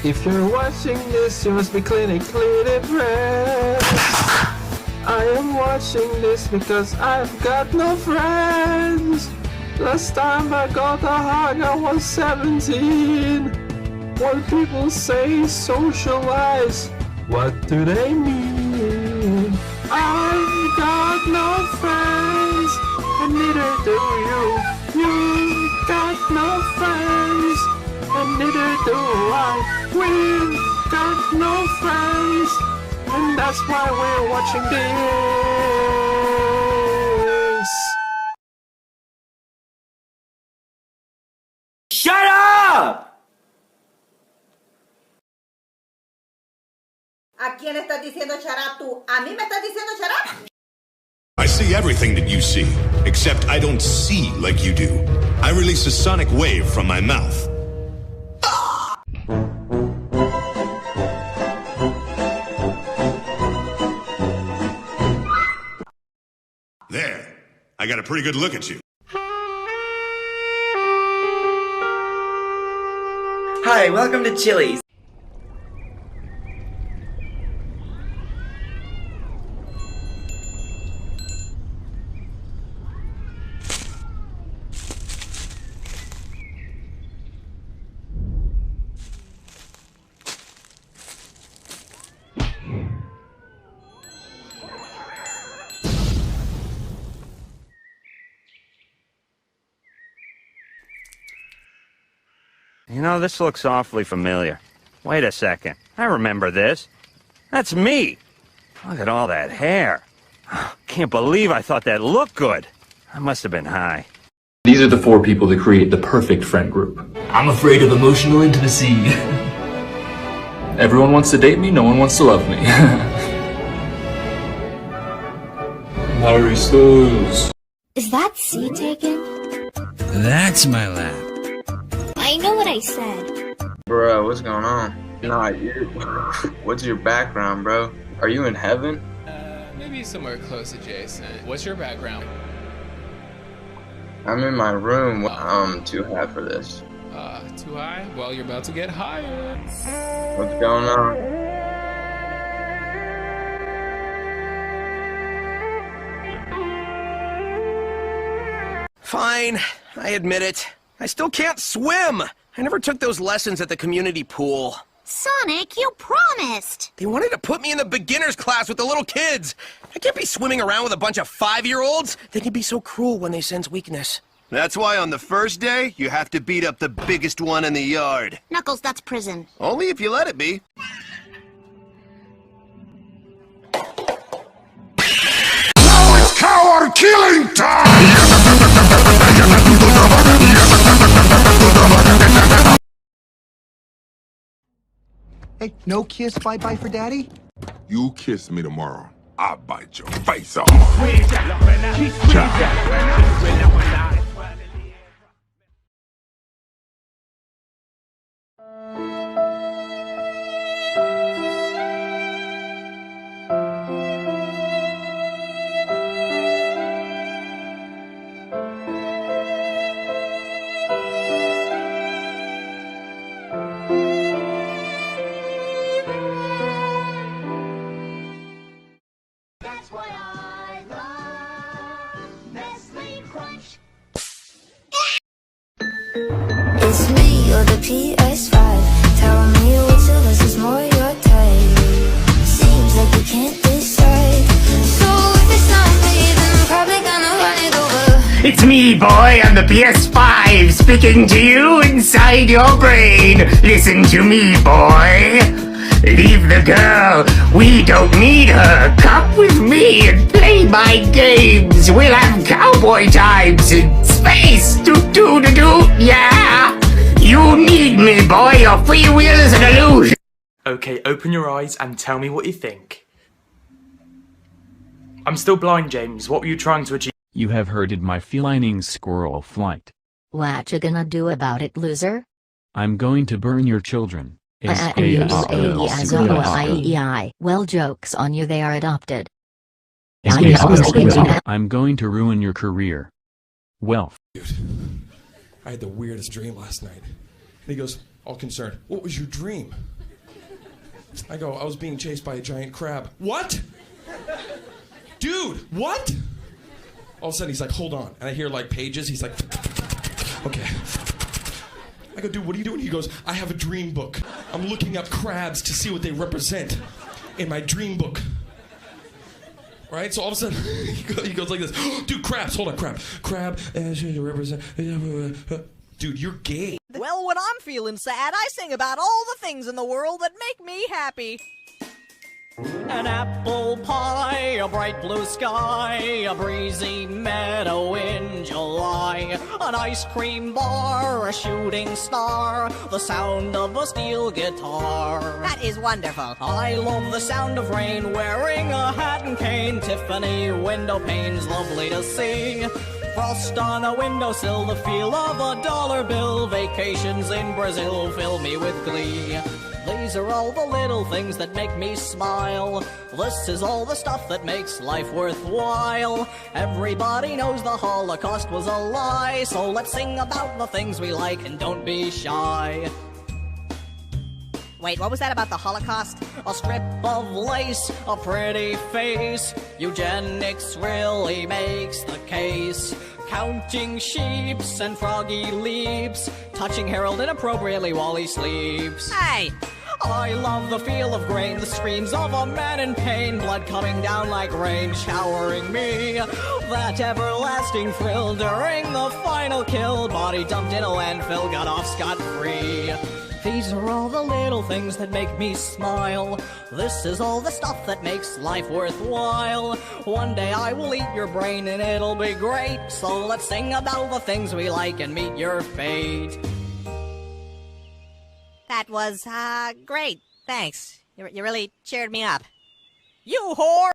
If you're watching this, you must be clinically depressed. I am watching this because I've got no friends. Last time I got a hug, I was 17. When people say socialize, what do they mean? I've got no friends, and neither do you. You've got no friends, and neither do I. We've got no friends, and that's why we're watching this. Shut up! ¿A quién estás diciendo shut up tú? ¿A mí me estás diciendo shut up? I see everything that you see, except I don't see like you do. I release a sonic wave from my mouth. There. I got a pretty good look at you. Hi, welcome to Chili's. You know, this looks awfully familiar. Wait a second. I remember this. That's me. Look at all that hair. Can't believe I thought that looked good. I must have been high. These are the 4 people that create the perfect friend group. I'm afraid of emotional intimacy. Everyone wants to date me, no one wants to love me. Maristos. Is that C taken? That's my lap. I know what I said. Bro, what's going on? Nah, what's your background, bro? Are you in heaven? Maybe somewhere close adjacent. What's your background? I'm in my room. I'm too high for this. Too high? Well, you're about to get higher. What's going on? Fine, I admit it. I still can't swim. I never took those lessons at the community pool. Sonic, you promised! They wanted to put me in the beginner's class with the little kids. I can't be swimming around with a bunch of 5-year-olds. They can be so cruel when they sense weakness. That's why on the first day, you have to beat up the biggest one in the yard. Knuckles, that's prison. Only if you let it be. Now it's coward killing time! Hey, no kiss bye-bye for daddy? You kiss me tomorrow, I'll bite your face off. It's me or the PS5. Tell me which of us is more your type. Seems like you can't decide. So if it's not me, then I'm probably gonna run it over. It's me, boy, on the PS5, speaking to you inside your brain. Listen to me, boy. Leave the girl, we don't need her. Come with me and play my games. We'll have cowboy times in space. Do-do-do-do, yeah. You need me, boy, your free will is an illusion. Okay, open your eyes and tell me what you think. I'm still blind, James. What were you trying to achieve? You have hurted my feline squirrel flight. What you gonna do about it, loser? I'm going to burn your children. Well, joke's on you, they are adopted. I'm going to ruin your career. Well. Dude, I had the weirdest dream last night. And he goes, all concerned, what was your dream? I go, I was being chased by a giant crab. What? Dude, what? All of a sudden he's like, hold on. And I hear like pages. He's like, okay. I go, dude, what are you doing? He goes, I have a dream book. I'm looking up crabs to see what they represent in my dream book. Right? So all of a sudden, he goes like this. Dude, crabs. Hold on, crab. Crab, represent. Dude, you're gay. Well, when I'm feeling sad, I sing about all the things in the world that make me happy. An apple pie, a bright blue sky, a breezy meadow in July, an ice cream bar, a shooting star, the sound of a steel guitar. That is wonderful. I love the sound of rain, wearing a hat and cane, Tiffany window panes, lovely to see. Frost on a windowsill, the feel of a dollar bill, vacations in Brazil fill me with glee. These are all the little things that make me smile. This is all the stuff that makes life worthwhile. Everybody knows the Holocaust was a lie, so let's sing about the things we like and don't be shy. Wait, what was that about the Holocaust? A strip of lace, a pretty face. Eugenics really makes the case. Counting sheeps and froggy leaps. Touching Harold inappropriately while he sleeps. Hey! I love the feel of grain, the screams of a man in pain, blood coming down like rain, showering me. That everlasting thrill during the final kill, body dumped in a landfill, got off scot-free. These are all the little things that make me smile. This is all the stuff that makes life worthwhile. One day I will eat your brain and it'll be great. So let's sing about the things we like and meet your fate. That was, great. Thanks. You really cheered me up. You whore!